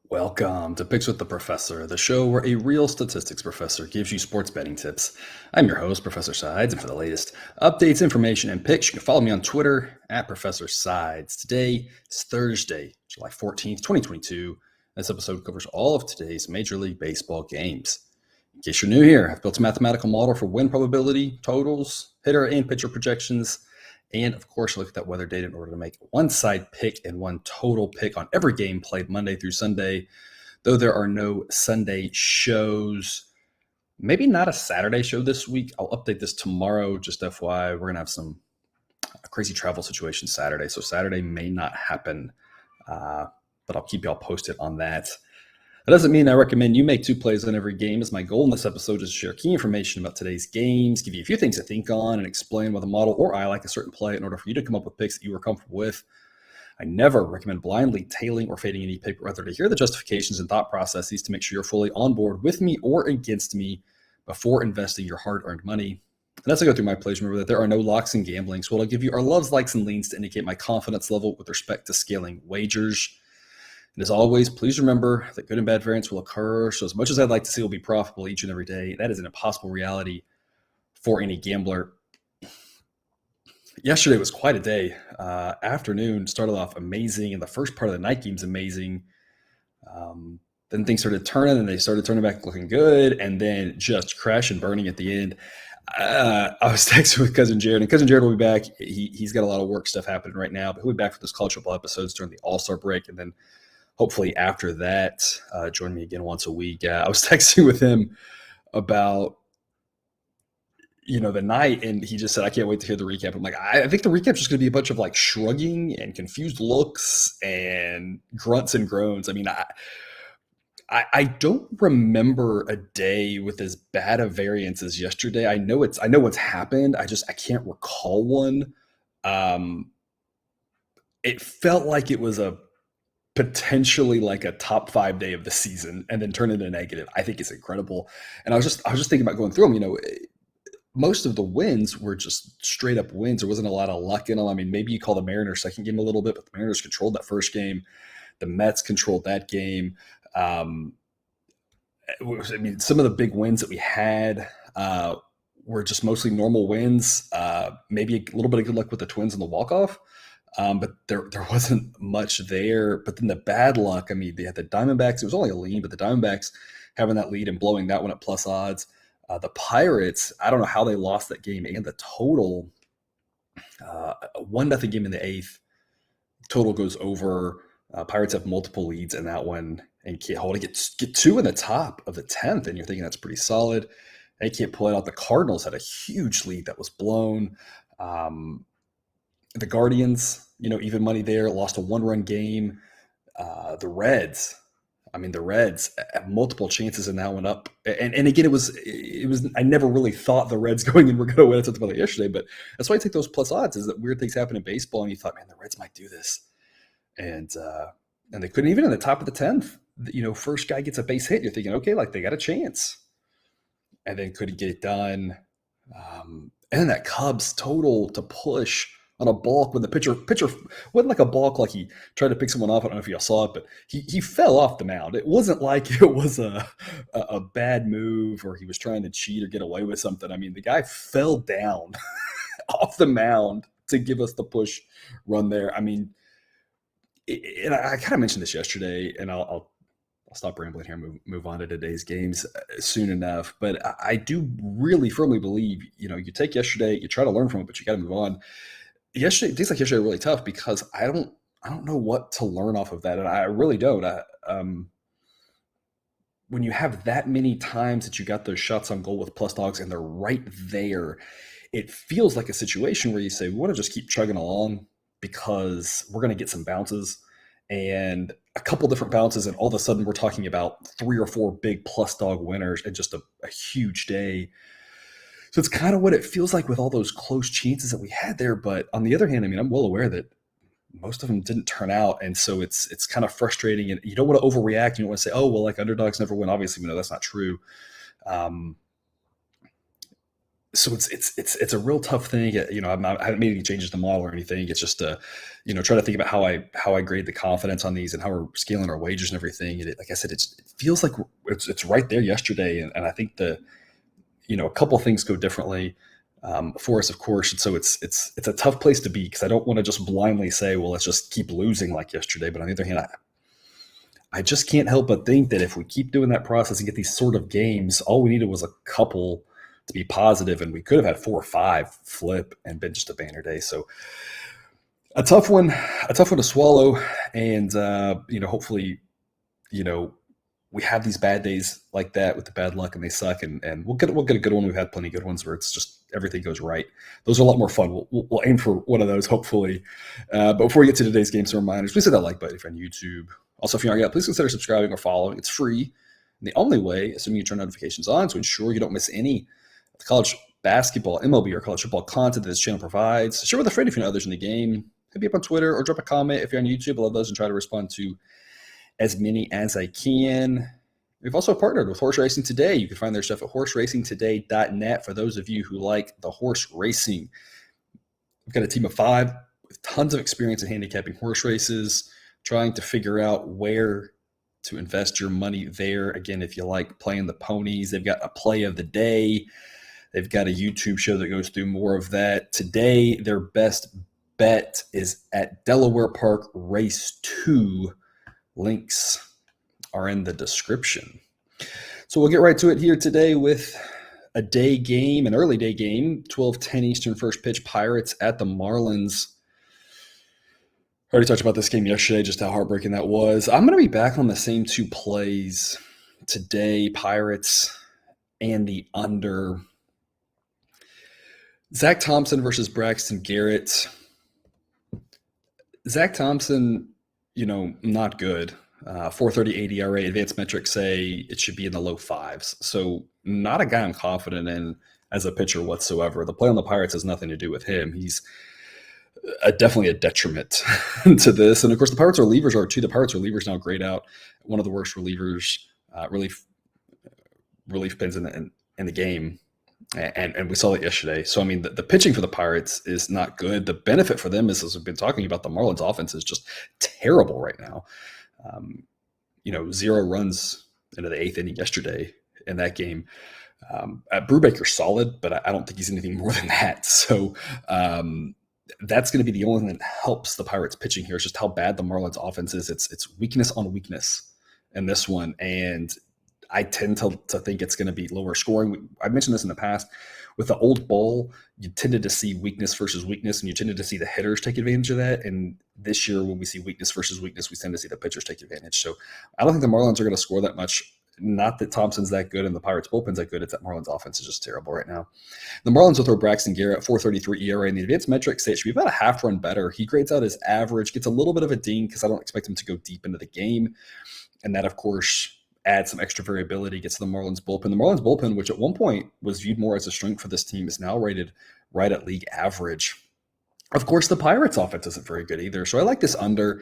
Welcome to Picks with the Professor, the show where a real statistics professor gives you sports betting tips. I'm your host, Professor Sides, and for the latest updates, information, and picks, you can follow me on Twitter at Professor Sides. Today is Thursday, July 14th, 2022. This episode covers all of today's Major League Baseball games. In case you're new here, I've built a mathematical model for win probability, totals, hitter and pitcher projections, and of course, look at that weather data in order to make one side pick and one total pick on every game played Monday through Sunday. Though there are no Sunday shows, maybe not a Saturday show this week. I'll update this tomorrow. Just FYI, we're going to have some crazy travel situation Saturday. So Saturday may not happen, but I'll keep y'all posted on that. That doesn't mean I recommend you make two plays on every game, as my goal in this episode is to share key information about today's games, give you a few things to think on, and explain why the model or I like a certain play in order for you to come up with picks that you are comfortable with. I never recommend blindly tailing or fading any pick, but rather to hear the justifications and thought processes to make sure you're fully on board with me or against me before investing your hard-earned money. And as I go through my plays, remember that there are no locks in gambling, so what I'll give you are loves, likes, and leans to indicate my confidence level with respect to scaling wagers. And as always, please remember that good and bad variance will occur. So as much as I'd like to see we'll be profitable each and every day, that is an impossible reality for any gambler. Yesterday was quite a day. Afternoon started off amazing, and the first part of the night game's amazing. Then things started turning, and they started turning back looking good, and then just crash and burning at the end. I was texting with Cousin Jared, and Cousin Jared will be back. He's got a lot of work stuff happening right now, but he'll be back for those college football episodes during the All-Star break, and then hopefully after that, join me again once a week. I was texting with him about the night, and he just said, I can't wait to hear the recap. I'm like, I think the recap is just going to be a bunch of like shrugging and confused looks and grunts and groans. I mean, I don't remember a day with as bad a variance as yesterday. I know what's happened. I can't recall one. It felt like it was a potentially like a top 5 day of the season and then turn into negative. I think it's incredible. And I was just thinking about going through them. Most of the wins were just straight up wins. There wasn't a lot of luck in them. I mean, maybe you call the Mariners second game a little bit, but the Mariners controlled that first game. The Mets controlled that game. Some of the big wins that we had were just mostly normal wins. Maybe a little bit of good luck with the Twins in the walk-off. But there wasn't much there. But then the bad luck, they had the Diamondbacks. It was only a lean, but the Diamondbacks having that lead and blowing that one at plus odds. The Pirates, I don't know how they lost that game and the total. 1-0 game in the eighth. Total goes over. Pirates have multiple leads in that one and can't hold it. Get two in the top of the 10th, and you're thinking that's pretty solid. They can't pull it out. The Cardinals had a huge lead that was blown. The Guardians, even money there, lost a 1-run game. The Reds have multiple chances in that one up. And again, it was, I never really thought the Reds going in were going to win. I talked about it yesterday, but that's why I take those plus odds is that weird things happen in baseball. And you thought, man, the Reds might do this. And they couldn't even in the top of the 10th, first guy gets a base hit. You're thinking, okay, like they got a chance. And then couldn't get it done. And then that Cubs total to push on a balk when the pitcher wasn't like a balk, like he tried to pick someone off. I don't know if y'all saw it, but he fell off the mound. It wasn't like it was a bad move or he was trying to cheat or get away with something. The guy fell down off the mound to give us the push run there. And I kind of mentioned this yesterday, and I'll stop rambling here and move on to today's games soon enough. But I do really firmly believe, you take yesterday, you try to learn from it, but you got to move on. Things like yesterday are really tough because I don't know what to learn off of that, and I really don't. When you have that many times that you got those shots on goal with plus dogs and they're right there, it feels like a situation where you say, we want to just keep chugging along because we're going to get some bounces and a couple different bounces, and all of a sudden we're talking about 3 or 4 big plus dog winners and just a huge day. So it's kind of what it feels like with all those close chances that we had there. But on the other hand, I'm well aware that most of them didn't turn out. And so it's kind of frustrating, and you don't want to overreact. You don't want to say, oh, well, like underdogs never win. Obviously, we know that's not true. So it's a real tough thing. I haven't made any changes to the model or anything. It's just trying to think about how I grade the confidence on these and how we're scaling our wages and everything. And like I said, it feels like it's right there yesterday, and I think a couple things go differently for us, of course. And so it's a tough place to be because I don't want to just blindly say, well, let's just keep losing like yesterday. But on the other hand, I just can't help but think that if we keep doing that process and get these sort of games, all we needed was a couple to be positive, and we could have had 4 or 5 flip and been just a banner day. So a tough one to swallow. And hopefully, you know, we have these bad days like that with the bad luck and they suck, and we'll get a good one. We've had plenty of good ones where it's just everything goes right. Those are a lot more fun. We'll aim for one of those, hopefully. But before we get to today's game, some reminders. Please hit that like button if you're on YouTube. Also, if you aren't yet, please consider subscribing or following. It's free. And the only way, assuming you turn notifications on, to ensure you don't miss any of the college basketball, MLB, or college football content that this channel provides. Share with a friend if you know others in the game. Hit me up on Twitter or drop a comment if you're on YouTube. I love those and try to respond to as many as I can. We've also partnered with Horse Racing Today. You can find their stuff at horseracingtoday.net for those of you who like the horse racing. We've got a team of 5 with tons of experience in handicapping horse races, trying to figure out where to invest your money there. Again, if you like playing the ponies, they've got a play of the day. They've got a YouTube show that goes through more of that. Today, their best bet is at Delaware Park Race 2. Links are in the description. So we'll get right to it here today with an early day game, 12:10 Eastern first pitch, Pirates at the Marlins. I already talked about this game yesterday, just how heartbreaking that was. I'm going to be back on the same 2 plays today, Pirates and the under. Zach Thompson versus Braxton Garrett. Zach Thompson, not good. 4.38 ERA. Advanced metrics say it should be in the low 5s. So not a guy I'm confident in as a pitcher whatsoever. The play on the Pirates has nothing to do with him. He's definitely a detriment to this. And of course, the Pirates relievers are too. The Pirates relievers now grade out one of the worst relief pins in the game. And we saw it yesterday. So, I mean, the pitching for the Pirates is not good. The benefit for them is, as we've been talking about, the Marlins offense is just terrible right now. 0 runs into the 8th inning yesterday in that game. Brubaker's solid, but I don't think he's anything more than that. So that's going to be the only thing that helps the Pirates pitching here is just how bad the Marlins offense is. It's weakness on weakness in this one. And I tend to think it's going to be lower scoring. I've mentioned this in the past. With the old ball, you tended to see weakness versus weakness, and you tended to see the hitters take advantage of that. And this year, when we see weakness versus weakness, we tend to see the pitchers take advantage. So I don't think the Marlins are going to score that much. Not that Thompson's that good and the Pirates' bullpen's that good. It's that Marlins offense is just terrible right now. The Marlins will throw Braxton Garrett, 4.33 ERA, and the advanced metrics say it should be about a half run better. He grades out his average, gets a little bit of a ding because I don't expect him to go deep into the game. And that, of course, add some extra variability, gets to the Marlins bullpen. The Marlins bullpen, which at one point was viewed more as a strength for this team, is now rated right at league average. Of course, the Pirates offense isn't very good either. So I like this under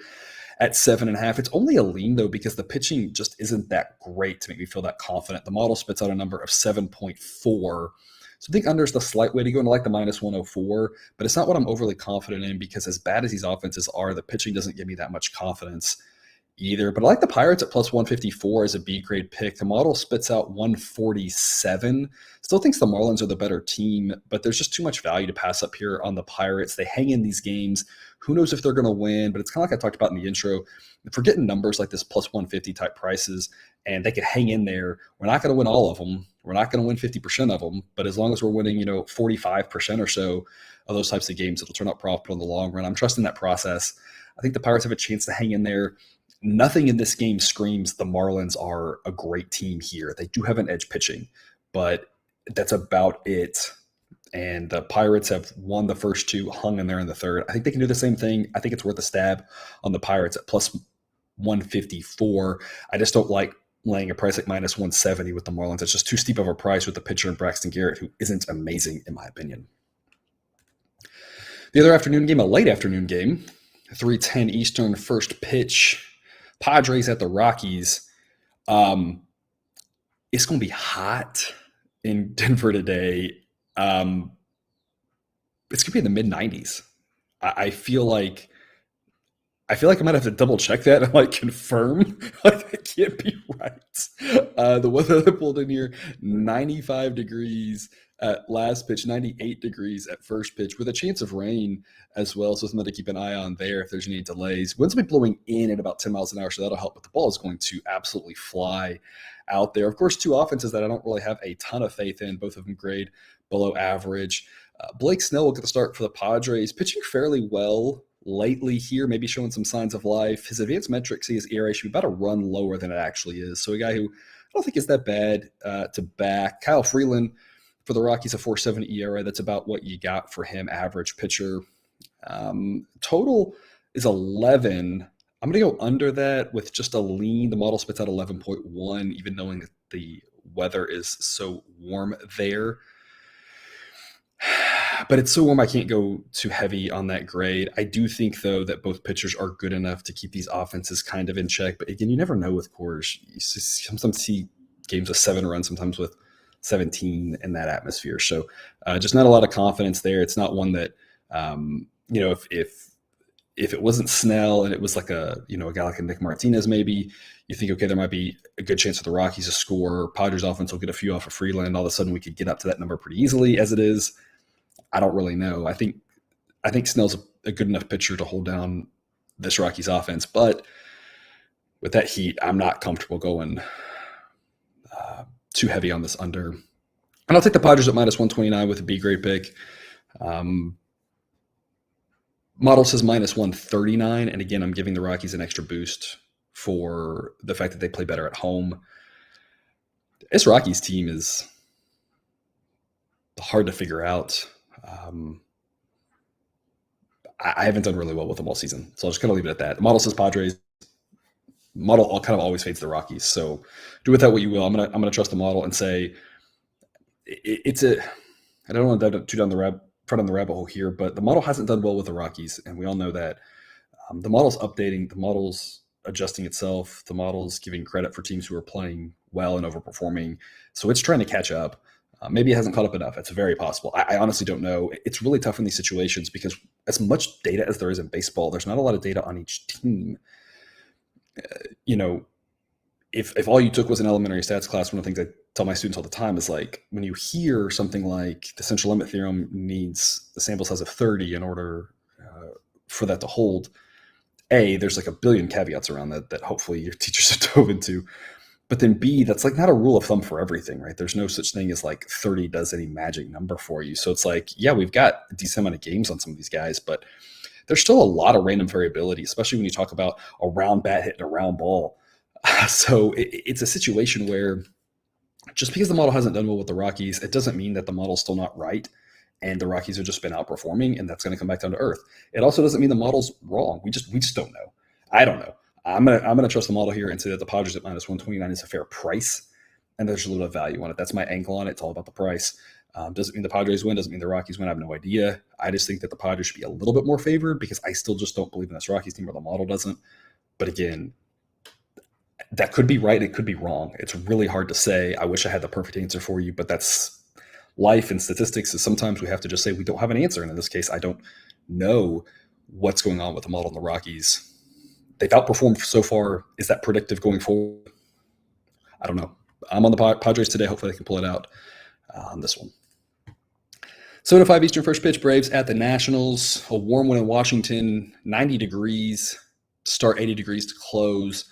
at 7.5. It's only a lean, though, because the pitching just isn't that great to make me feel that confident. The model spits out a number of 7.4. So I think under is the slight way to go, and I like the minus 104, but it's not what I'm overly confident in because as bad as these offenses are, the pitching doesn't give me that much confidence either. But I like the Pirates at plus 154 as a B grade pick. The model spits out 147. Still thinks the Marlins are the better team, but there's just too much value to pass up here on the Pirates. They hang in these games. Who knows if they're going to win, but it's kind of like I talked about in the intro. If we're getting numbers like this plus 150 type prices and they could hang in there, we're not going to win all of them. We're not going to win 50% of them, but as long as we're winning, 45% or so of those types of games, it'll turn out profitable in the long run. I'm trusting that process. I think the Pirates have a chance to hang in there. Nothing in this game screams the Marlins are a great team here. They do have an edge pitching, but that's about it. And the Pirates have won the first 2, hung in there in the third. I think they can do the same thing. I think it's worth a stab on the Pirates at plus 154. I just don't like laying a price like minus 170 with the Marlins. It's just too steep of a price with the pitcher in Braxton Garrett, who isn't amazing in my opinion. The other afternoon game, a late afternoon game, 3:10 Eastern first pitch. Padres at the Rockies. It's going to be hot in Denver today. Um, it's going to be in the mid 90s. I feel like I might have to double check that and like confirm. Like that can't be right. The weather that I pulled in here: 95 degrees at last pitch, 98 degrees at first pitch, with a chance of rain as well. So something to keep an eye on there if there's any delays. Winds will be blowing in at about 10 miles an hour, so that'll help. But the ball is going to absolutely fly out there. Of course, two offenses that I don't really have a ton of faith in. Both of them grade below average. Blake Snell will get the start for the Padres, pitching fairly well lately here, maybe showing some signs of life. His advanced metrics, his ERA should be about a run lower than it actually is. So a guy who I don't think is that bad to back. Kyle Freeland for the Rockies, a 4.70 ERA. That's about what you got for him, average pitcher. Total is 11. I'm going to go under that with just a lean. The model spits out 11.1, even knowing that the weather is so warm there. But it's so warm I can't go too heavy on that grade. I do think, though, that both pitchers are good enough to keep these offenses kind of in check. But again, you never know with Coors. You sometimes see games with 7 runs, sometimes with 17 in that atmosphere. So just not a lot of confidence there. It's not one that, if it wasn't Snell and it was like a guy like a Nick Martinez, maybe you think, okay, there might be a good chance for the Rockies to score. Padres offense will get a few off of Freeland. All of a sudden we could get up to that number pretty easily. As it is, I don't really know. I think Snell's a good enough pitcher to hold down this Rockies offense, but with that heat, I'm not comfortable going too heavy on this under. And I'll take the Padres at minus 129 with a B grade pick. Model says minus 139, and again, I'm giving the Rockies an extra boost for the fact that they play better at home. This Rockies team is hard to figure out. I haven't done really well with them all season, so I'll just kind of leave it at that. The model says Padres. Model kind of always fades the Rockies, so do with that what you will. I'm gonna trust the model and say it's a. I don't want to dive too down the rabbit hole here, but the model hasn't done well with the Rockies, and we all know that. The model's updating, the model's adjusting itself, the model's giving credit for teams who are playing well and overperforming, so it's trying to catch up. Maybe it hasn't caught up enough. It's very possible. I honestly don't know. It's really tough in these situations because as much data as there is in baseball, there's not a lot of data on each team. If all you took was an elementary stats class, one of the things I tell my students all the time is like when you hear something like the central limit theorem needs a sample size of 30 in order for that to hold, there's like a billion caveats around that hopefully your teachers have dove into. But then B, that's like not a rule of thumb for everything, right? There's no such thing as like 30 does any magic number for you. So it's like, yeah, we've got a decent amount of games on some of these guys, but there's still a lot of random variability, especially when you talk about a round bat hitting a round ball. So it's a situation where just because the model hasn't done well with the Rockies, it doesn't mean that the model's still not right and the Rockies have just been outperforming, and that's going to come back down to earth. It also doesn't mean the model's wrong. We just don't know. I don't know. I'm gonna trust the model here and say that the Padres at minus 129 is a fair price, and there's a little bit of value on it. That's my angle on it. It's all about the price. Doesn't mean the Padres win. Doesn't mean the Rockies win. I have no idea. I just think that the Padres should be a little bit more favored because I still just don't believe in this Rockies team, or the model doesn't. But again, that could be right. It could be wrong. It's really hard to say. I wish I had the perfect answer for you, but that's life and statistics. Is sometimes we have to just say we don't have an answer. And in this case, I don't know what's going on with the model and the Rockies. They've outperformed so far. Is that predictive going forward? I don't know. I'm on the Padres today. Hopefully they can pull it out on this one. 7:05 Eastern first pitch, Braves at the Nationals. A warm one in Washington, 90 degrees, start 80 degrees to close.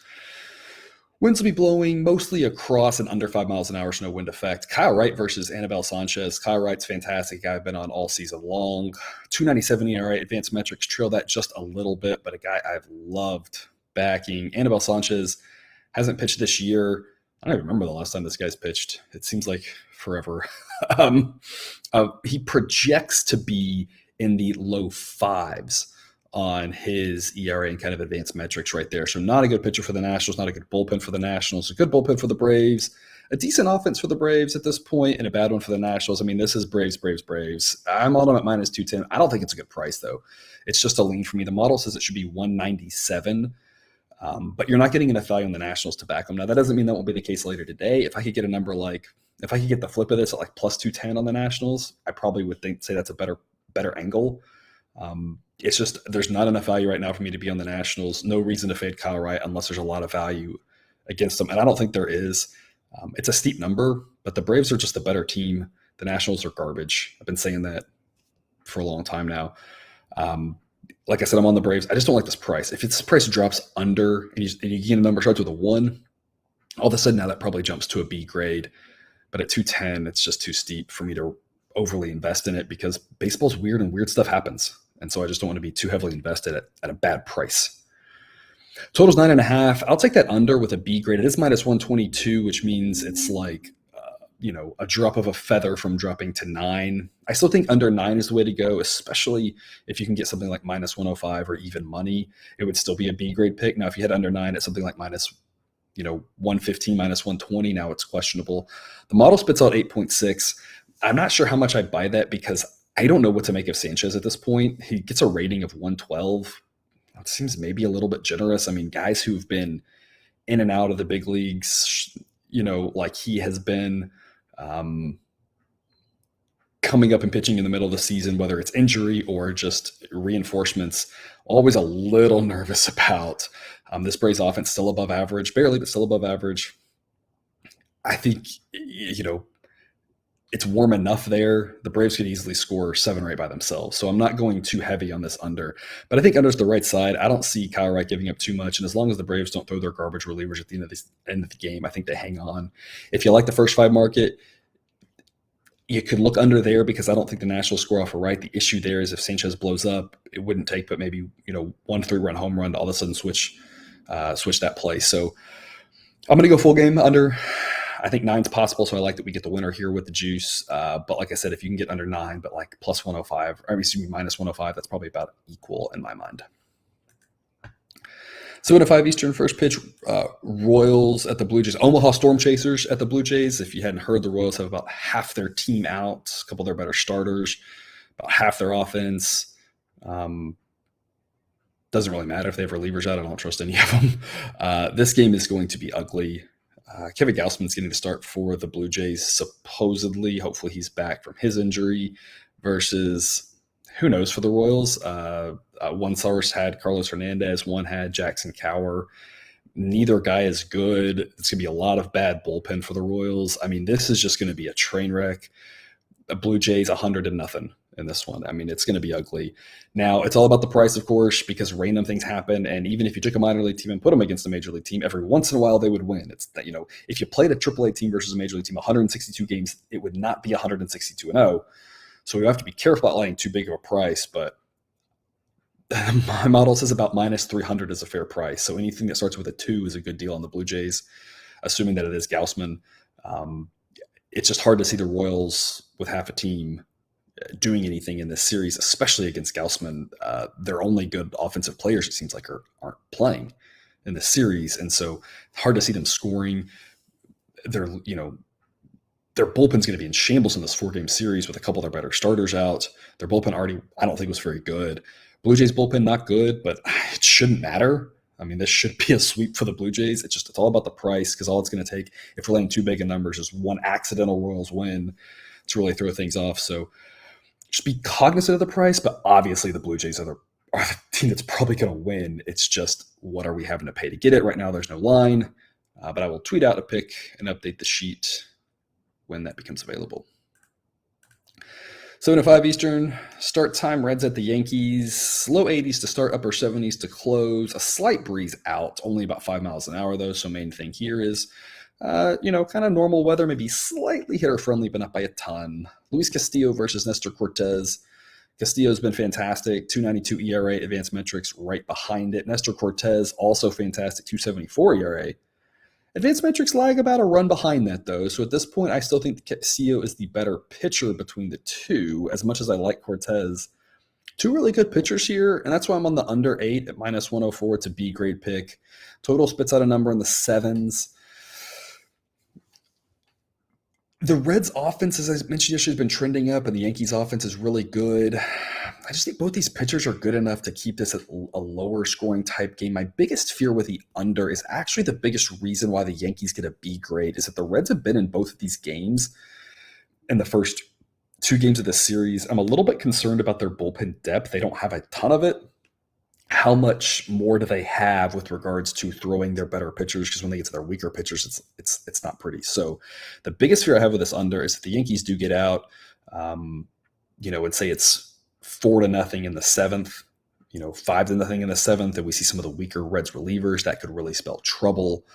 Winds will be blowing mostly across and under 5 miles an hour, so no wind effect. Kyle Wright versus Anibal Sanchez. Kyle Wright's fantastic. Guy I've been on all season long. 2.97 ERA. Advanced metrics trail that just a little bit, but a guy I've loved backing. Anibal Sanchez hasn't pitched this year. I don't even remember the last time this guy's pitched. It seems like forever. He projects to be in the low fives on his ERA and kind of advanced metrics right there. So not a good pitcher for the Nationals, not a good bullpen for the Nationals, a good bullpen for the Braves, a decent offense for the Braves at this point, and a bad one for the Nationals. I mean, this is Braves. I'm on them at minus 210. I don't think it's a good price, though. It's just a lean for me. The model says it should be 197, but you're not getting enough value on the Nationals to back them. Now, that doesn't mean that won't be the case later today. If I could get a number like If I could get the flip of this at like plus 210 on the Nationals, I probably would say that's a better angle. It's just there's not enough value right now for me to be on the Nationals. No reason to fade Kyle Wright unless there's a lot of value against them, and I don't think there is. It's a steep number, but the Braves are just a better team. The Nationals are garbage. I've been saying that for a long time now. Like I said, I'm on the Braves. I just don't like this price. If this price drops under and you get a number starts with a 1, all of a sudden now that probably jumps to a B grade. But at 210, it's just too steep for me to overly invest in it because baseball's weird and weird stuff happens. And so I just don't want to be too heavily invested at a bad price. Total's 9.5. I'll take that under with a B grade. It is minus 122, which means it's like, a drop of a feather from dropping to 9. I still think under 9 is the way to go, especially if you can get something like minus 105 or even money. It would still be a B grade pick. Now, if you had under 9 at something like minus 115, minus 120, now it's questionable. The model spits out 8.6. I'm not sure how much I buy that because I don't know what to make of Sanchez at this point. He gets a rating of 112. It seems maybe a little bit generous. I mean, guys who've been in and out of the big leagues, like he has been, coming up and pitching in the middle of the season, whether it's injury or just reinforcements, always a little nervous about. This Braves offense still above average, barely, but still above average. I think, it's warm enough there. The Braves could easily score 7 or 8 by themselves. So I'm not going too heavy on this under. But I think under's the right side. I don't see Kyle Wright giving up too much. And as long as the Braves don't throw their garbage relievers at the end of the game, I think they hang on. If you like the first 5 market, you could look under there because I don't think the Nationals score off a Wright. The issue there is if Sanchez blows up, it wouldn't take but maybe 1 3-run home run to all of a sudden switch that play. So I'm going to go full game under. I think 9's possible, so I like that we get the winner here with the juice. But like I said, if you can get under 9, but like plus 105, or minus 105, that's probably about equal in my mind. 7:05 Eastern, first pitch, Royals at the Blue Jays. Omaha Storm Chasers at the Blue Jays. If you hadn't heard, the Royals have about half their team out, a couple of their better starters, about half their offense. Doesn't really matter if they have relievers out. I don't trust any of them. This game is going to be ugly. Kevin Gausman's getting to start for the Blue Jays, supposedly. Hopefully he's back from his injury versus, who knows, for the Royals. One source had Carlos Hernandez, one had Jackson Kowar. Neither guy is good. It's going to be a lot of bad bullpen for the Royals. I mean, this is just going to be a train wreck. The Blue Jays 100-0 in this one. I mean, it's going to be ugly. Now, it's all about the price, of course, because random things happen. And even if you took a minor league team and put them against a major league team, every once in a while they would win. It's that, if you played a AAA team versus a major league team, 162 games, it would not be 162-0. So we have to be careful about laying too big of a price. But my model says about minus 300 is a fair price. So anything that starts with a 2 is a good deal on the Blue Jays, assuming that it is Gausman. It's just hard to see the Royals with half a team doing anything in this series, especially against Gausman. Their only good offensive players, it seems like, aren't playing in this series. And so hard to see them scoring. Their bullpen's going to be in shambles in this 4-game series with a couple of their better starters out. Their bullpen already, I don't think, was very good. Blue Jays bullpen, not good, but it shouldn't matter. I mean, this should be a sweep for the Blue Jays. It's all about the price, because all it's going to take, if we're laying too big in numbers, is one accidental Royals win to really throw things off. So just be cognizant of the price, but obviously the Blue Jays are the team that's probably going to win. It's just, what are we having to pay to get it? Right now, there's no line, but I will tweet out a pick and update the sheet when that becomes available. 7:05 Eastern, start time, Reds at the Yankees. Low 80s to start, upper 70s to close. A slight breeze out, only about 5 miles an hour though. So main thing here is, kind of normal weather, maybe slightly hitter-friendly, but not by a ton. Luis Castillo versus Nestor Cortez. Castillo's been fantastic, 2.92 ERA, advanced metrics right behind it. Nestor Cortez, also fantastic, 2.74 ERA. Advanced metrics lag about a run behind that, though. So at this point, I still think Castillo is the better pitcher between the two, as much as I like Cortez. Two really good pitchers here, and that's why I'm on the under 8 at minus 104. It's a B-grade pick. Total spits out a number in the 7s. The Reds' offense, as I mentioned yesterday, has been trending up, and the Yankees' offense is really good. I just think both these pitchers are good enough to keep this a lower scoring type game. My biggest fear with the under is actually the biggest reason why the Yankees get a B grade is that the Reds have been in both of these games in the first two games of the series. I'm a little bit concerned about their bullpen depth. They don't have a ton of it. How much more do they have with regards to throwing their better pitchers? Because when they get to their weaker pitchers, it's not pretty. So the biggest fear I have with this under is if the Yankees do get out, and say it's 4-0 in the seventh, 5-0 in the seventh, and we see some of the weaker Reds relievers, that could really spell trouble.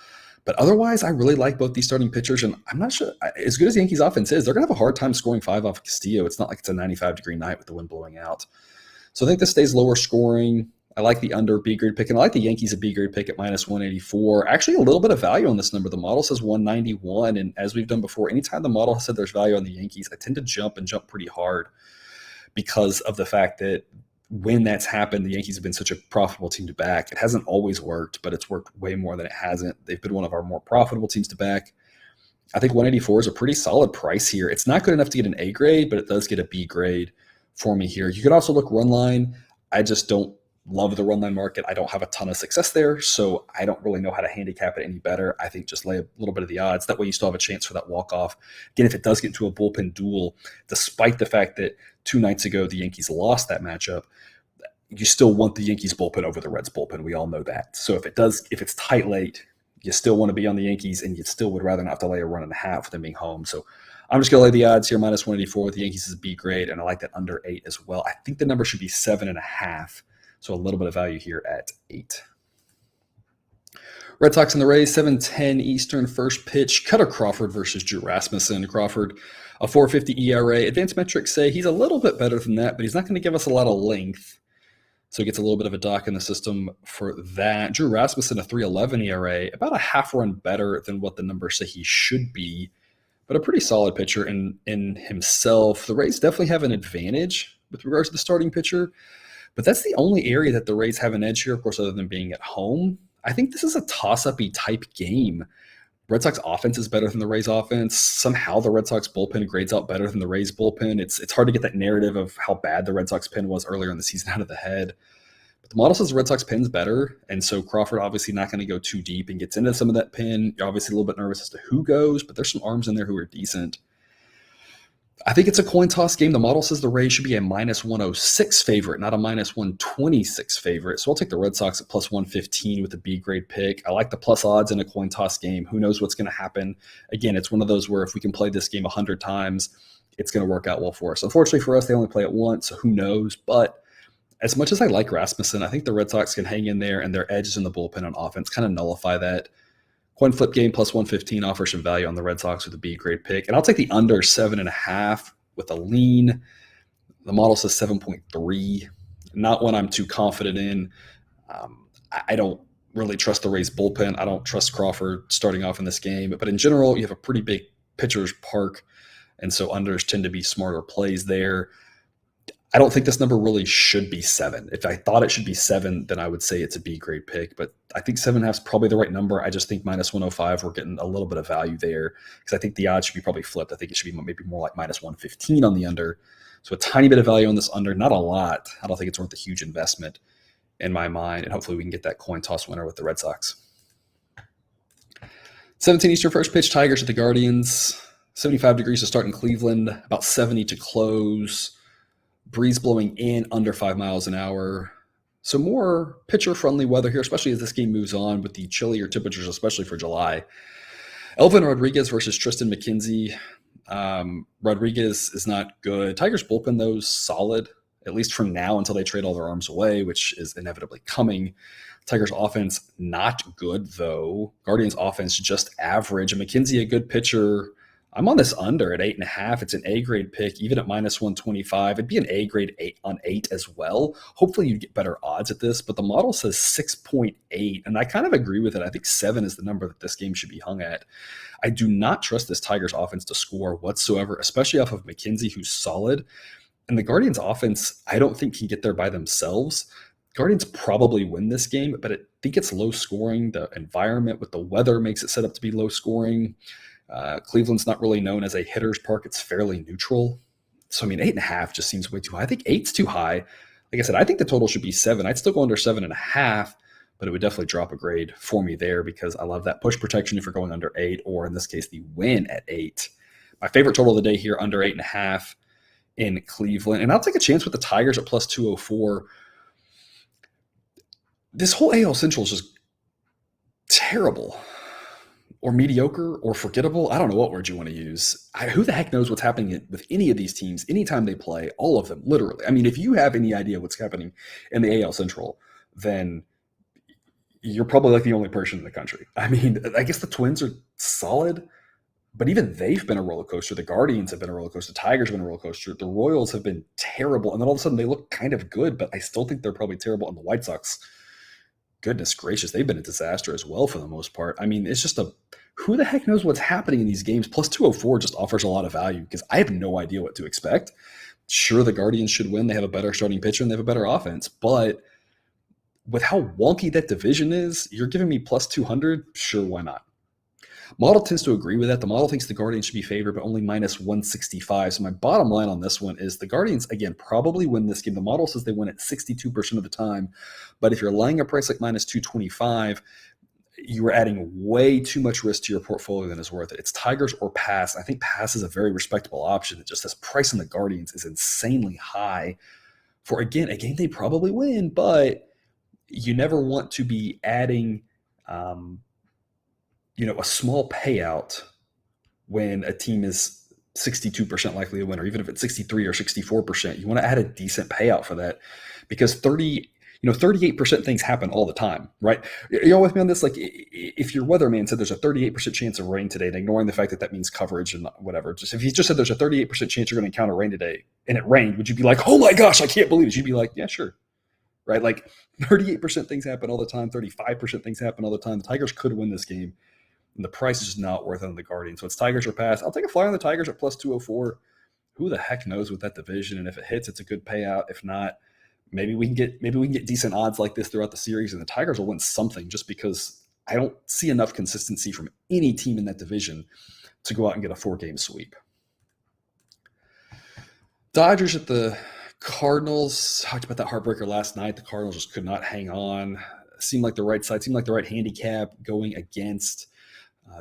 But otherwise, I really like both these starting pitchers, and I'm not sure, as good as the Yankees offense is, they're going to have a hard time scoring 5 off of Castillo. It's not like it's a 95-degree night with the wind blowing out. So I think this stays lower scoring. I like the under B-grade pick, and I like the Yankees a B-grade pick at -184. Actually, a little bit of value on this number. The model says 191, and as we've done before, anytime the model has said there's value on the Yankees, I tend to jump pretty hard because of the fact that when that's happened, the Yankees have been such a profitable team to back. It hasn't always worked, but it's worked way more than it hasn't. They've been one of our more profitable teams to back. I think 184 is a pretty solid price here. It's not good enough to get an A grade, but it does get a B grade for me here. You could also look run line. I just don't love the run line market. I don't have a ton of success there, so I don't really know how to handicap it any better. I think just lay a little bit of the odds. That way you still have a chance for that walk-off. Again, if it does get into a bullpen duel, despite the fact that 2 nights ago the Yankees lost that matchup, you still want the Yankees bullpen over the Reds bullpen. We all know that. So if it's tight late, you still want to be on the Yankees, and you still would rather not have to lay a 1.5 with them being home. So I'm just going to lay the odds here, -184 with the Yankees as a B grade, and I like that under 8 as well. I think the number should be 7.5. So a little bit of value here at 8. Red Sox and the Rays, 7:10 Eastern, first pitch. Cutter Crawford versus Drew Rasmussen. Crawford, a 4.50 ERA. Advanced metrics say he's a little bit better than that, but he's not going to give us a lot of length. So he gets a little bit of a dock in the system for that. Drew Rasmussen, a 3.11 ERA, about a half run better than what the numbers say he should be, but a pretty solid pitcher in himself. The Rays definitely have an advantage with regards to the starting pitcher. But that's the only area that the Rays have an edge here, of course, other than being at home. I think this is a toss-up-y type game. Red Sox offense is better than the Rays offense. Somehow the Red Sox bullpen grades out better than the Rays bullpen. It's hard to get that narrative of how bad the Red Sox pen was earlier in the season out of the head. But the model says the Red Sox pen's better, and so Crawford obviously not going to go too deep and gets into some of that pen. You're obviously a little bit nervous as to who goes, but there's some arms in there who are decent. I think it's a coin toss game. The model says the Rays should be a -106 favorite, not a -126 favorite. So I'll take the Red Sox at +115 with a B grade pick. I like the plus odds in a coin toss game. Who knows what's going to happen? Again, it's one of those where if we can play this game 100 times, it's going to work out well for us. Unfortunately for us, they only play it once, so who knows? But as much as I like Rasmussen, I think the Red Sox can hang in there, and their edges in the bullpen on offense kind of nullify that. Coin flip game +115 offers some value on the Red Sox with a B grade pick. And I'll take the under 7.5 with a lean. The model says 7.3. Not one I'm too confident in. I don't really trust the Rays bullpen. I don't trust Crawford starting off in this game. But in general, you have a pretty big pitcher's park, and so unders tend to be smarter plays there. I don't think this number really should be 7. If I thought it should be 7, then I would say it's a B grade pick. But I think 7.5 is probably the right number. I just think -105, we're getting a little bit of value there because I think the odds should be probably flipped. I think it should be maybe more like -115 on the under. So a tiny bit of value on this under, not a lot. I don't think it's worth a huge investment in my mind. And hopefully we can get that coin toss winner with the Red Sox. 17 Eastern, first pitch, Tigers at the Guardians. 75 degrees to start in Cleveland, about 70 to close. Breeze blowing in under 5 miles an hour. So more pitcher-friendly weather here, especially as this game moves on with the chillier temperatures, especially for July. Elvin Rodriguez versus Tristan McKenzie. Rodriguez is not good. Tigers bullpen, though, is solid, at least from now until they trade all their arms away, which is inevitably coming. Tigers offense, not good, though. Guardians offense, just average. And McKenzie, a good pitcher. I'm on this under at 8.5. It's an A grade pick, even at -125. It'd be an A grade 8 on 8 as well. Hopefully you get better odds at this, but the model says 6.8, and I kind of agree with it. I think 7 is the number that this game should be hung at. I do not trust this Tigers offense to score whatsoever, especially off of McKenzie, who's solid. And the Guardians offense, I don't think can get there by themselves. Guardians probably win this game, but I think it's low scoring. The environment with the weather makes it set up to be low scoring. Cleveland's not really known as a hitter's park. It's fairly neutral. So, I mean, 8.5 just seems way too high. I think eight's too high. Like I said, I think the total should be 7. I'd still go under 7.5, but it would definitely drop a grade for me there because I love that push protection if you're going under 8, or in this case, the win at 8. My favorite total of the day here, under 8.5 in Cleveland. And I'll take a chance with the Tigers at plus 204. This whole AL Central is just terrible or mediocre or forgettable. I don't know what word you want to use. Who the heck knows what's happening with any of these teams anytime they play, all of them, literally. I mean, if you have any idea what's happening in the AL Central, then you're probably like the only person in the country. I mean, I guess the Twins are solid, but even they've been a roller coaster. The Guardians have been a roller coaster. The Tigers have been a roller coaster. The Royals have been terrible. And then all of a sudden they look kind of good, but I still think they're probably terrible. And the White Sox, goodness gracious, they've been a disaster as well for the most part. I mean, it's just who the heck knows what's happening in these games? Plus 204 just offers a lot of value because I have no idea what to expect. Sure, the Guardians should win. They have a better starting pitcher and they have a better offense. But with how wonky that division is, you're giving me plus 200? Sure, why not? Model tends to agree with that. The model thinks the Guardians should be favored, but only minus 165. So my bottom line on this one is the Guardians, again, probably win this game. The model says they win it 62% of the time. But if you're laying a price like minus 225, you are adding way too much risk to your portfolio than is worth it. It's Tigers or pass. I think pass is a very respectable option. It just this price on the Guardians is insanely high for, again, a game they probably win, but you never want to be adding a small payout when a team is 62% likely to win, or even if it's 63 or 64%, you want to add a decent payout for that because 38% things happen all the time, right? You all with me on this? Like if your weatherman said there's a 38% chance of rain today and ignoring the fact that that means coverage and whatever, just if he just said there's a 38% chance you're going to encounter rain today and it rained, would you be like, oh my gosh, I can't believe it? You'd be like, yeah, sure. Right? Like 38% things happen all the time. 35% things happen all the time. The Tigers could win this game. And the price is just not worth it on the Guardians. So it's Tigers or pass. I'll take a flyer on the Tigers at plus 204. Who the heck knows with that division? And if it hits, it's a good payout. If not, maybe we can get decent odds like this throughout the series, and the Tigers will win something just because I don't see enough consistency from any team in that division to go out and get a 4-game sweep. Dodgers at the Cardinals. Talked about that heartbreaker last night. The Cardinals just could not hang on. Seemed like the right side, seemed like the right handicap going against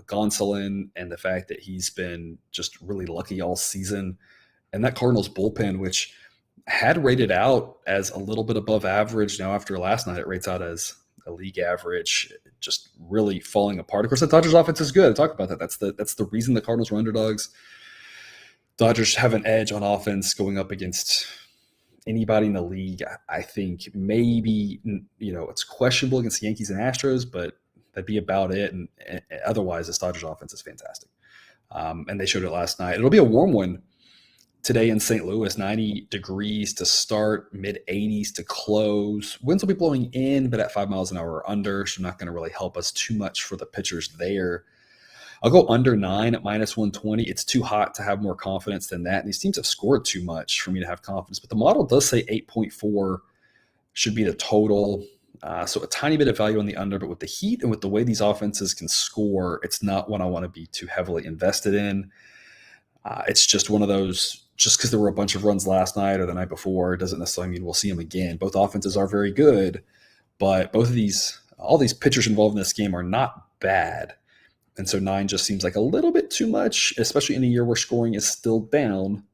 Gonsolin, and the fact that he's been just really lucky all season. And that Cardinals bullpen, which had rated out as a little bit above average, now after last night, it rates out as a league average, just really falling apart. Of course, the Dodgers offense is good. I talked about that. That's the reason the Cardinals were underdogs. Dodgers have an edge on offense going up against anybody in the league. I think maybe, it's questionable against the Yankees and Astros, but that'd be about it. And otherwise, this Dodgers offense is fantastic. And they showed it last night. It'll be a warm one today in St. Louis, 90 degrees to start, mid-80s to close. Winds will be blowing in, but at 5 miles an hour or under, so not going to really help us too much for the pitchers there. I'll go under 9 at minus 120. It's too hot to have more confidence than that. And these teams have scored too much for me to have confidence. But the model does say 8.4 should be the total. So a tiny bit of value on the under, but with the heat and with the way these offenses can score, it's not one I want to be too heavily invested in. It's just one of those, just because there were a bunch of runs last night or the night before, doesn't necessarily mean we'll see them again. Both offenses are very good, but all these pitchers involved in this game are not bad. And so 9 just seems like a little bit too much, especially in a year where scoring is still down.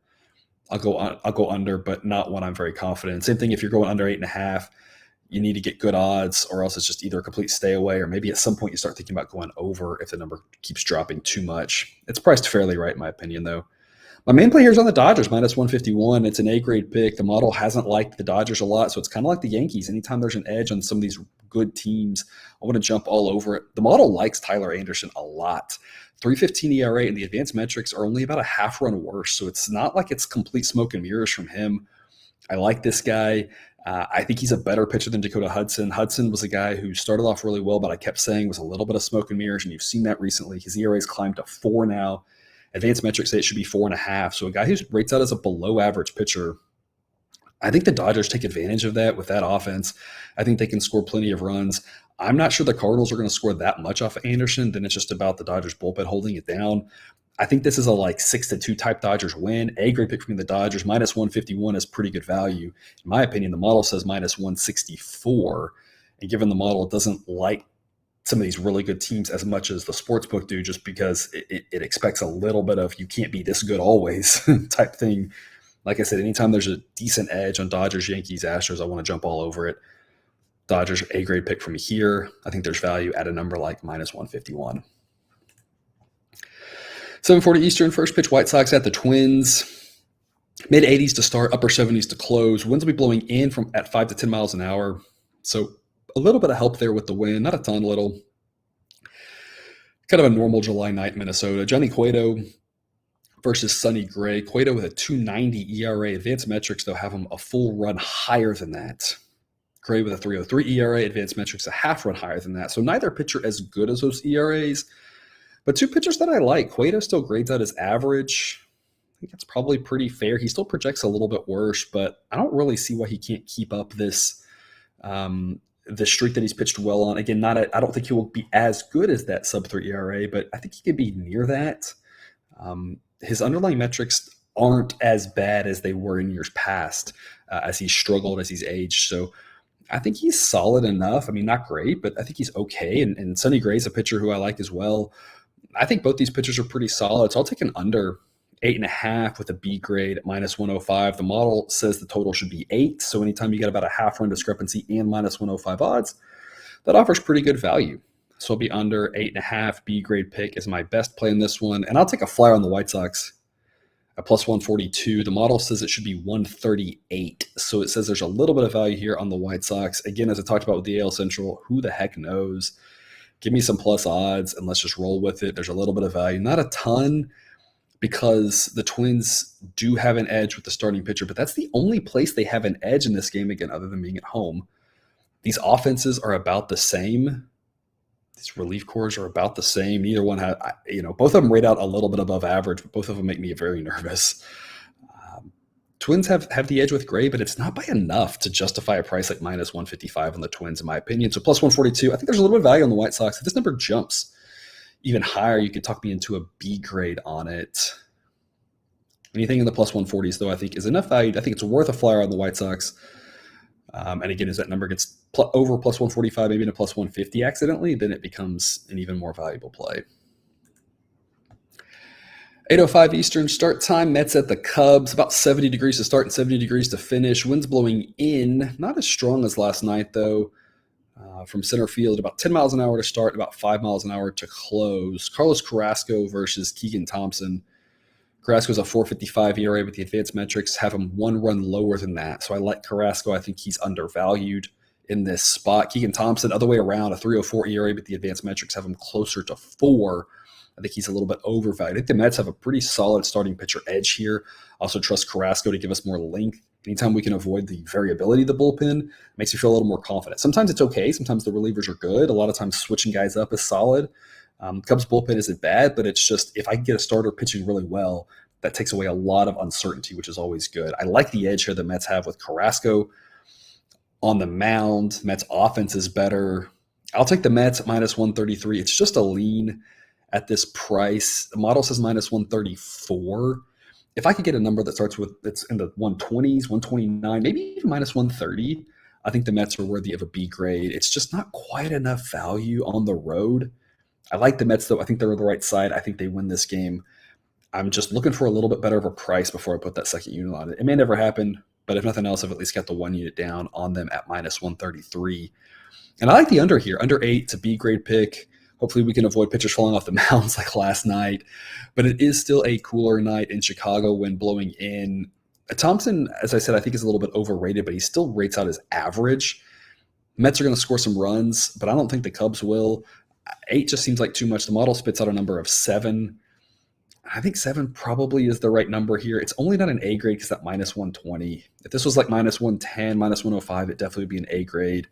I'll go under, but not one I'm very confident in. Same thing if you're going under 8.5, you need to get good odds, or else it's just either a complete stay away, or maybe at some point you start thinking about going over if the number keeps dropping too much. It's priced fairly right, in my opinion, though. My main play here is on the Dodgers, minus 151. It's an A-grade pick. The model hasn't liked the Dodgers a lot, so it's kind of like the Yankees. Anytime there's an edge on some of these good teams, I want to jump all over it. The model likes Tyler Anderson a lot. 3.15 ERA, and the advanced metrics are only about a half run worse, so it's not like it's complete smoke and mirrors from him. I like this guy. I think he's a better pitcher than Dakota Hudson. Hudson was a guy who started off really well, but I kept saying was a little bit of smoke and mirrors, and you've seen that recently. His ERA's climbed to 4 now. Advanced metrics say it should be 4.5. So a guy who rates out as a below average pitcher, I think the Dodgers take advantage of that with that offense. I think they can score plenty of runs. I'm not sure the Cardinals are going to score that much off of Anderson. Then it's just about the Dodgers bullpen holding it down. I think this is a like 6-2 type Dodgers win. A grade pick from the Dodgers. Minus 151 is pretty good value. In my opinion, the model says minus 164. And given the model doesn't like some of these really good teams as much as the sports book do, just because it expects a little bit of you can't be this good always type thing. Like I said, anytime there's a decent edge on Dodgers, Yankees, Astros, I want to jump all over it. Dodgers A grade pick from here. I think there's value at a number like minus 151. 7:40 Eastern, first pitch, White Sox at the Twins. Mid 80s to start, upper 70s to close. Winds will be blowing in from at 5 to 10 miles an hour. So a little bit of help there with the wind, not a ton, little. Kind of a normal July night in Minnesota. Johnny Cueto versus Sonny Gray. Cueto with a 2.90 ERA. Advanced metrics, they'll have him a full run higher than that. Gray with a 3.03 ERA. Advanced metrics, a half run higher than that. So neither pitcher as good as those ERAs, but two pitchers that I like. Cueto still grades out as average. I think that's probably pretty fair. He still projects a little bit worse, but I don't really see why he can't keep up this the streak that he's pitched well on. Again, I don't think he will be as good as that sub-3 ERA, but I think he could be near that. His underlying metrics aren't as bad as they were in years past as he's struggled, as he's aged. So I think he's solid enough. I mean, not great, but I think he's okay. And Sonny Gray's a pitcher who I like as well. I think both these pitchers are pretty solid. So I'll take an under 8.5 with a B grade at minus 105. The model says the total should be 8. So anytime you get about a half run discrepancy and minus 105 odds, that offers pretty good value. So I'll be under 8.5. B grade pick is my best play in this one. And I'll take a flyer on the White Sox at plus 142. The model says it should be 138. So it says there's a little bit of value here on the White Sox. Again, as I talked about with the AL Central, who the heck knows? Give me some plus odds and let's just roll with it. There's a little bit of value. Not a ton, because the Twins do have an edge with the starting pitcher, but that's the only place they have an edge in this game, again, other than being at home. These offenses are about the same. These relief corps are about the same. Neither one had, both of them rate out a little bit above average, but both of them make me very nervous. Twins have the edge with Gray, but it's not by enough to justify a price like minus 155 on the Twins, in my opinion. So plus 142, I think there's a little bit of value on the White Sox. If this number jumps even higher, you could talk me into a B grade on it. Anything in the plus 140s, though, I think is enough value. I think it's worth a flyer on the White Sox. And again, as that number gets over plus 145, maybe in a plus 150 accidentally, then it becomes an even more valuable play. 8:05 Eastern start time. Mets at the Cubs. About 70 degrees to start and 70 degrees to finish. Winds blowing in. Not as strong as last night, though. From center field, about 10 miles an hour to start, about 5 miles an hour to close. Carlos Carrasco versus Keegan Thompson. Carrasco's a 4.55 ERA, but the advanced metrics have him one run lower than that. So I like Carrasco. I think he's undervalued in this spot. Keegan Thompson, other way around, a 3.04 ERA, but the advanced metrics have him closer to 4. I think he's a little bit overvalued. I think the Mets have a pretty solid starting pitcher edge here. I also trust Carrasco to give us more length. Anytime we can avoid the variability of the bullpen, makes me feel a little more confident. Sometimes it's okay. Sometimes the relievers are good. A lot of times switching guys up is solid. Cubs bullpen isn't bad, but it's just if I can get a starter pitching really well, that takes away a lot of uncertainty, which is always good. I like the edge here the Mets have with Carrasco on the mound. Mets offense is better. I'll take the Mets at minus 133. It's just a lean at this price. The model says minus 134. If I could get a number that starts with it's in the 120s, 129, maybe even minus 130, I think the Mets are worthy of a B grade. It's just not quite enough value on the road. I like the Mets, though. I think they're on the right side. I think they win this game. I'm just looking for a little bit better of a price before I put that second unit on it. It may never happen, but if nothing else, I've at least got the 1 unit down on them at minus 133. And I like the under here. Under 8, it's a B grade pick. Hopefully we can avoid pitchers falling off the mounds like last night. But it is still a cooler night in Chicago when blowing in. Thompson, as I said, I think is a little bit overrated, but he still rates out as average. Mets are going to score some runs, but I don't think the Cubs will. 8 just seems like too much. The model spits out a number of 7. I think 7 probably is the right number here. It's only not an A grade because that minus 120. If this was like minus 110, minus 105, it definitely would be an A grade.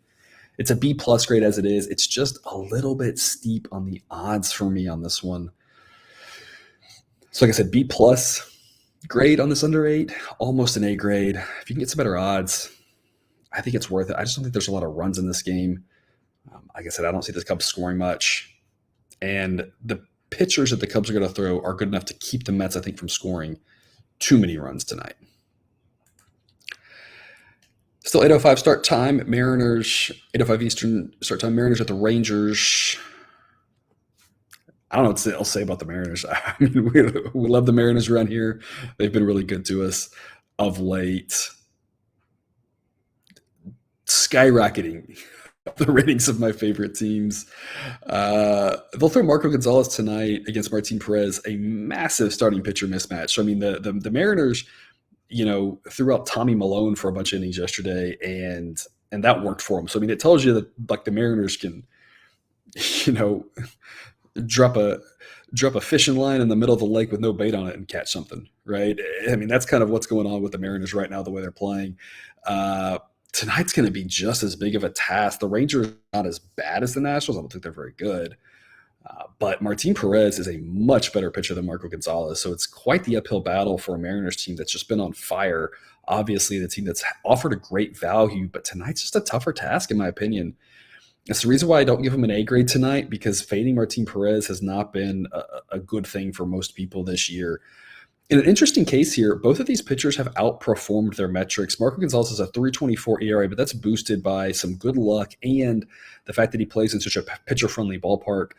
It's a B plus grade as it is. It's just a little bit steep on the odds for me on this one. So like I said, B plus grade on this under 8, almost an A grade. If you can get some better odds, I think it's worth it. I just don't think there's a lot of runs in this game. Like I said, I don't see the Cubs scoring much. And the pitchers that the Cubs are going to throw are good enough to keep the Mets, I think, from scoring too many runs tonight. Still 8:05 start time. Mariners, 8:05 Eastern start time. Mariners at the Rangers. I don't know what I'll say about the Mariners. I mean, we love the Mariners around here. They've been really good to us of late. Skyrocketing the ratings of my favorite teams. They'll throw Marco Gonzalez tonight against Martin Perez, a massive starting pitcher mismatch. So, I mean, the Mariners, threw out Tommy Malone for a bunch of innings yesterday, and that worked for them. So, I mean, it tells you that like the Mariners can, drop a fishing line in the middle of the lake with no bait on it and catch something, right? I mean, that's kind of what's going on with the Mariners right now, the way they're playing. Tonight's going to be just as big of a task. The Rangers are not as bad as the Nationals. I don't think they're very good. But Martin Perez is a much better pitcher than Marco Gonzalez. So it's quite the uphill battle for a Mariners team that's just been on fire. Obviously, the team that's offered a great value, but tonight's just a tougher task, in my opinion. It's the reason why I don't give him an A grade tonight, because fading Martin Perez has not been a good thing for most people this year. In an interesting case here, both of these pitchers have outperformed their metrics. Marco Gonzalez has a 3.24 ERA, but that's boosted by some good luck and the fact that he plays in such a pitcher-friendly ballpark.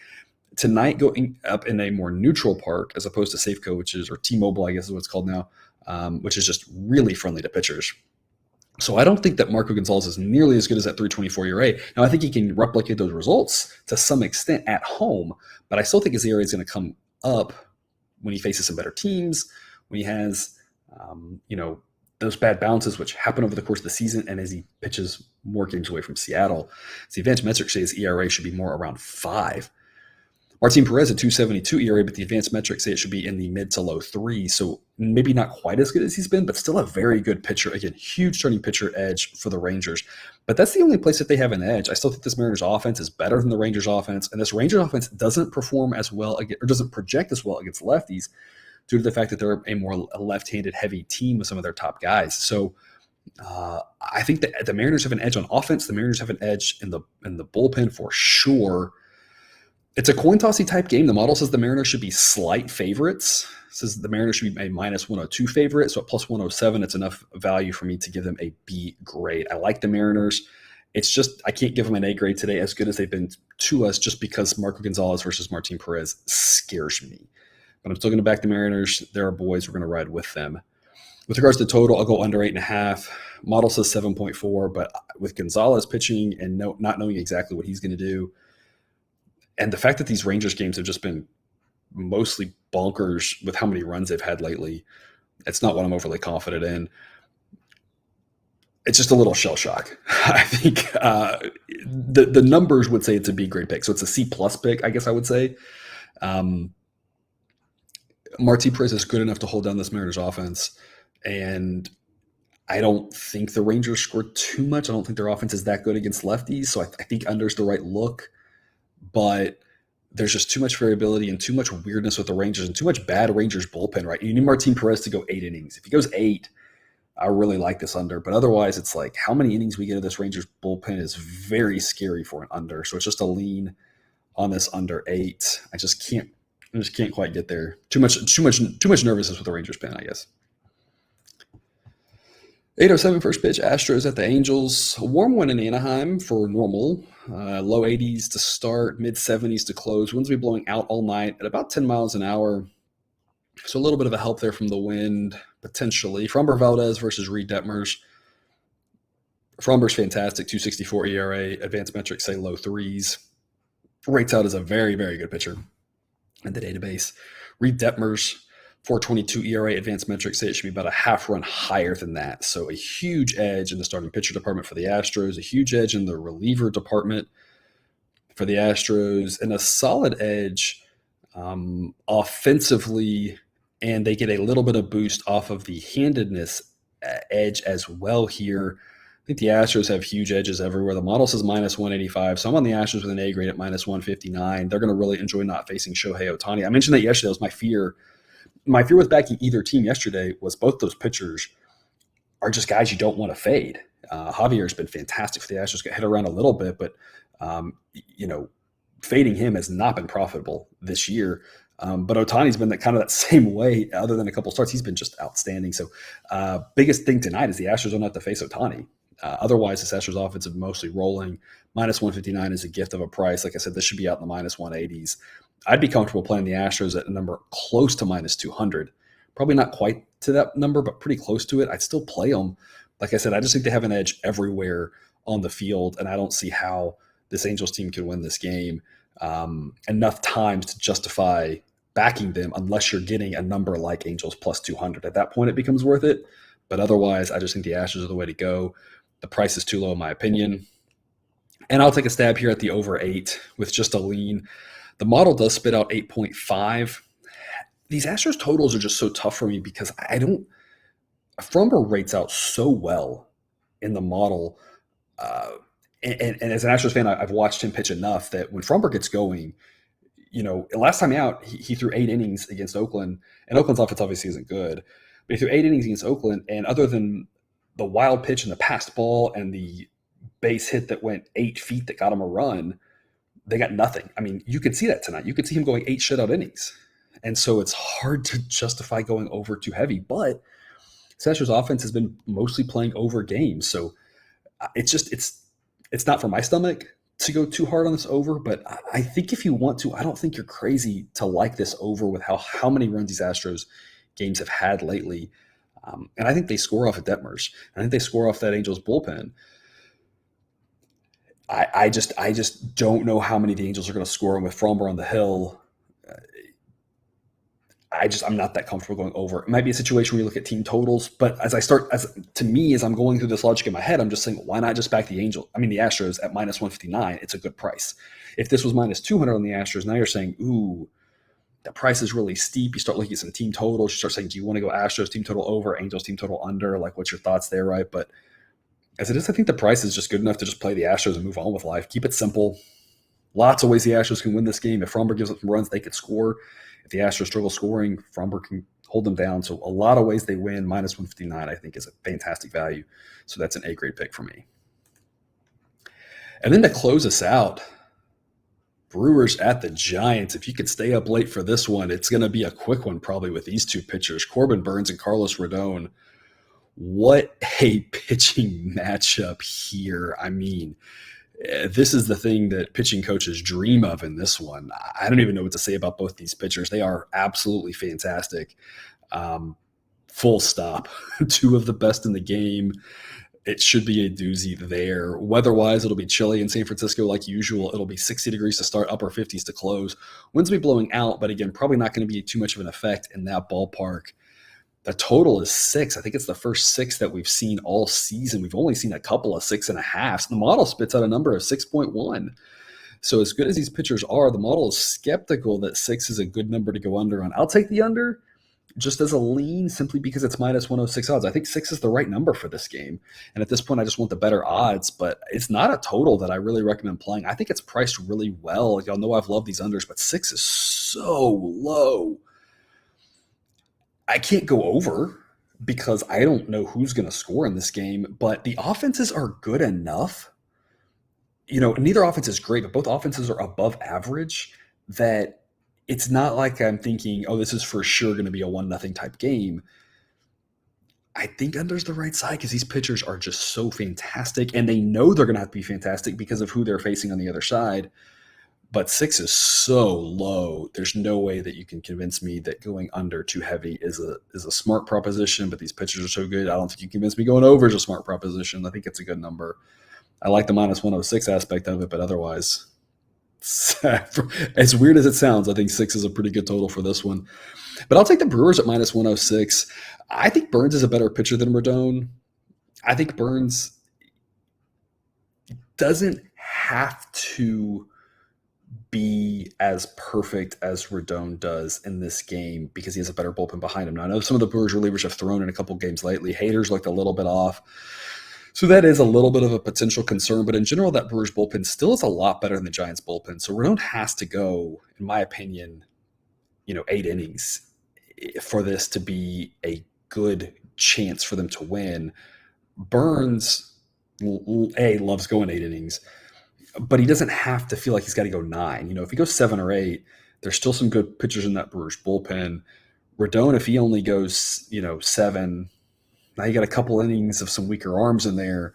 Tonight, going up in a more neutral park as opposed to Safeco, which is, or T-Mobile, I guess is what it's called now, which is just really friendly to pitchers. So I don't think that Marco Gonzalez is nearly as good as that 3.24 ERA. Now, I think he can replicate those results to some extent at home, but I still think his ERA is going to come up when he faces some better teams, when he has, those bad bounces, which happen over the course of the season, and as he pitches more games away from Seattle. So the advanced metrics say his ERA should be more around 5. Martin Perez at 2.72 ERA, but the advanced metrics say it should be in the mid to low 3. So maybe not quite as good as he's been, but still a very good pitcher. Again, huge starting pitcher edge for the Rangers. But that's the only place that they have an edge. I still think this Mariners offense is better than the Rangers offense, and this Rangers offense doesn't perform as well, or doesn't project as well against lefties due to the fact that they're a more left-handed heavy team with some of their top guys. So I think that the Mariners have an edge on offense. The Mariners have an edge in the bullpen for sure. It's a coin tossy type game. The model says the Mariners should be slight favorites. It says the Mariners should be a minus 102 favorite. So at plus 107, it's enough value for me to give them a B grade. I like the Mariners. It's just I can't give them an A grade today, as good as they've been to us, just because Marco Gonzalez versus Martin Perez scares me. But I'm still going to back the Mariners. They're our boys. We're going to ride with them. With regards to total, I'll go under 8.5. Model says 7.4, but with Gonzalez pitching and not knowing exactly what he's going to do, and the fact that these Rangers games have just been mostly bonkers with how many runs they've had lately, it's not what I'm overly confident in. It's just a little shell shock. I think the numbers would say it's a B grade pick. So it's a C plus pick, I guess I would say. Martin Perez is good enough to hold down this Mariners offense. And I don't think the Rangers scored too much. I don't think their offense is that good against lefties. So I think under's the right look. But there's just too much variability and too much weirdness with the Rangers and too much bad Rangers bullpen, right? You need Martin Perez to go 8 innings. If he goes 8, I really like this under. But otherwise, it's like how many innings we get of this Rangers bullpen is very scary for an under. So it's just a lean on this under 8. I just can't quite get there. Too much nervousness with the Rangers pen, I guess. 8:07 first pitch, Astros at the Angels. A warm one in Anaheim for normal. Low 80s to start, mid 70s to close. Winds will be blowing out all night at about 10 miles an hour. So a little bit of a help there from the wind, potentially. Framber Valdez versus Reed Detmers. Framber's fantastic, 2.64 ERA. Advanced metrics say low 3s. Rates out as a very, very good pitcher in the database. Reed Detmers, 4.22 ERA. Advanced metrics say it should be about a half run higher than that. So a huge edge in the starting pitcher department for the Astros, a huge edge in the reliever department for the Astros, and a solid edge offensively, and they get a little bit of boost off of the handedness edge as well here. I think the Astros have huge edges everywhere. The model says minus 185, so I'm on the Astros with an A grade at minus 159. They're going to really enjoy not facing Shohei Ohtani. I mentioned that yesterday. That was my fear. My fear with backing either team yesterday was both those pitchers are just guys you don't want to fade. Javier's been fantastic for the Astros. Got hit around a little bit, but fading him has not been profitable this year. But Otani's been that same way. Other than a couple starts, he's been just outstanding. So, biggest thing tonight is the Astros don't have to face Otani. Otherwise, this Astros offense is mostly rolling. Minus 159 is a gift of a price. Like I said, this should be out in the minus 180s. I'd be comfortable playing the Astros at a number close to minus 200. Probably not quite to that number, but pretty close to it. I'd still play them. Like I said, I just think they have an edge everywhere on the field, and I don't see how this Angels team can win this game enough times to justify backing them unless you're getting a number like Angels plus 200. At that point, it becomes worth it. But otherwise, I just think the Astros are the way to go. The price is too low, in my opinion. And I'll take a stab here at the over 8 with just a lean. The model does spit out 8.5. These Astros totals are just so tough for me because I don't – Fromber rates out so well in the model. And as an Astros fan, I've watched him pitch enough that when Fromber gets going, last time out, he threw 8 innings against Oakland, and Oakland's offense obviously isn't good, but he threw 8 innings against Oakland, and other than the wild pitch and the passed ball and the base hit that went 8 feet that got him a run, they got nothing. I mean, you could see that tonight. You could see him going 8 shutout innings. And so it's hard to justify going over too heavy, but Astros offense has been mostly playing over games. So it's not for my stomach to go too hard on this over, but I think if you want to, I don't think you're crazy to like this over with how many runs these Astros games have had lately. And I think they score off of Detmers. I think they score off that Angels bullpen. I just don't know how many the Angels are going to score, and with Fromber on the hill, I'm not that comfortable going over. It might be a situation where you look at team totals, but as I'm going through this logic in my head, I'm just saying, why not just back the Astros at minus 159? It's a good price. If this was minus 200 on the Astros, now you're saying, ooh, the price is really steep. You start looking at some team totals. You start saying, do you want to go Astros team total over, Angels team total under? Like, what's your thoughts there, right? But as it is, I think the price is just good enough to just play the Astros and move on with life. Keep it simple. Lots of ways the Astros can win this game. If Fromber gives up some runs, they could score. If the Astros struggle scoring, Fromber can hold them down. So a lot of ways they win. Minus 159, I think, is a fantastic value. So that's an A-grade pick for me. And then to close us out, Brewers at the Giants. If you could stay up late for this one, it's going to be a quick one probably with these two pitchers, Corbin Burnes and Carlos Rodon. What a pitching matchup here. I mean, this is the thing that pitching coaches dream of in this one. I don't even know what to say about both these pitchers. They are absolutely fantastic. Full stop. Two of the best in the game. It should be a doozy there. Weather-wise, it'll be chilly in San Francisco like usual. It'll be 60 degrees to start, upper 50s to close. Winds will be blowing out, but again, probably not going to be too much of an effect in that ballpark. The total is 6. I think it's the first 6 that we've seen all season. We've only seen a couple of 6.5s. The model spits out a number of 6.1. So as good as these pitchers are, the model is skeptical that 6 is a good number to go under on. I'll take the under just as a lean simply because it's minus 106 odds. I think 6 is the right number for this game. And at this point, I just want the better odds, but it's not a total that I really recommend playing. I think it's priced really well. Y'all know I've loved these unders, but 6 is so low. I can't go over because I don't know who's going to score in this game, but the offenses are good enough. Neither offense is great, but both offenses are above average that it's not like I'm thinking, oh, this is for sure going to be a 1-0 type game. I think under's the right side because these pitchers are just so fantastic, and they know they're going to have to be fantastic because of who they're facing on the other side. But 6 is so low. There's no way that you can convince me that going under too heavy is a smart proposition, but these pitchers are so good. I don't think you can convince me going over is a smart proposition. I think it's a good number. I like the minus 106 aspect of it, but otherwise, as weird as it sounds, I think 6 is a pretty good total for this one. But I'll take the Brewers at minus 106. I think Burnes is a better pitcher than Rodon. I think Burnes doesn't have to be as perfect as Rodon does in this game because he has a better bullpen behind him. Now, I know some of the Brewers relievers have thrown in a couple games lately. Hader's looked a little bit off. So that is a little bit of a potential concern, but in general, that Brewers bullpen still is a lot better than the Giants bullpen. So Rodon has to go, in my opinion, 8 innings for this to be a good chance for them to win. Burnes, loves going 8 innings, but he doesn't have to feel like he's got to go 9. If he goes 7 or 8, There's still some good pitchers in that Brewers bullpen. Rodon, if he only goes, 7, now you got a couple innings of some weaker arms in there.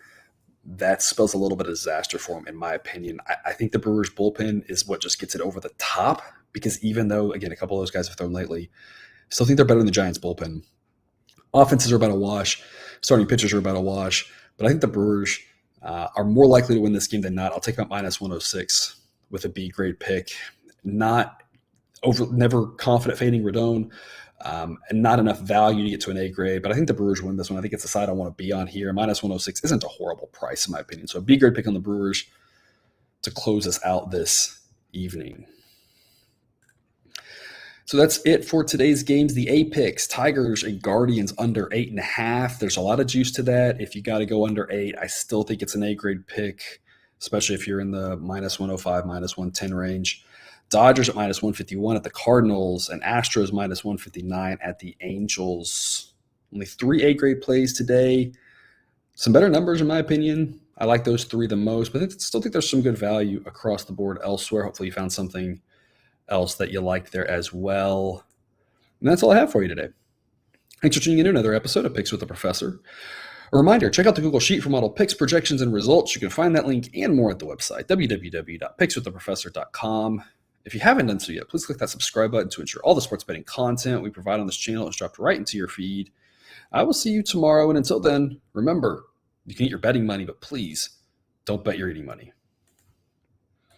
That spells a little bit of disaster for him, in my opinion. I think the Brewers bullpen is what just gets it over the top, because even though, again, a couple of those guys have thrown lately, I still think they're better than the Giants bullpen. Offenses are about a wash. Starting pitchers are about a wash. But I think the Brewers are more likely to win this game than not. I'll take them at -106 with a B grade pick. Never confident fading Rodon, and not enough value to get to an A grade. But I think the Brewers win this one. I think it's a side I want to be on here. -106 isn't a horrible price, in my opinion. So a B grade pick on the Brewers to close us out this evening. So that's it for today's games. The A picks, Tigers and Guardians under 8.5. There's a lot of juice to that. If you got to go under 8, I still think it's an A grade pick, especially if you're in the -105, -110 range. Dodgers at -151 at the Cardinals, and Astros -159 at the Angels. Only 3 A grade plays today. Some better numbers, in my opinion. I like those 3 the most, but I still think there's some good value across the board elsewhere. Hopefully you found something else that you liked there as well. And that's all I have for you today. Thanks for tuning in to another episode of Picks with the Professor. A reminder, check out the Google Sheet for model picks, projections, and results. You can find that link and more at the website, www.pickswiththeprofessor.com. If you haven't done so yet, please click that subscribe button to ensure all the sports betting content we provide on this channel is dropped right into your feed. I will see you tomorrow, and until then, remember, you can get your betting money, but please don't bet your eating money.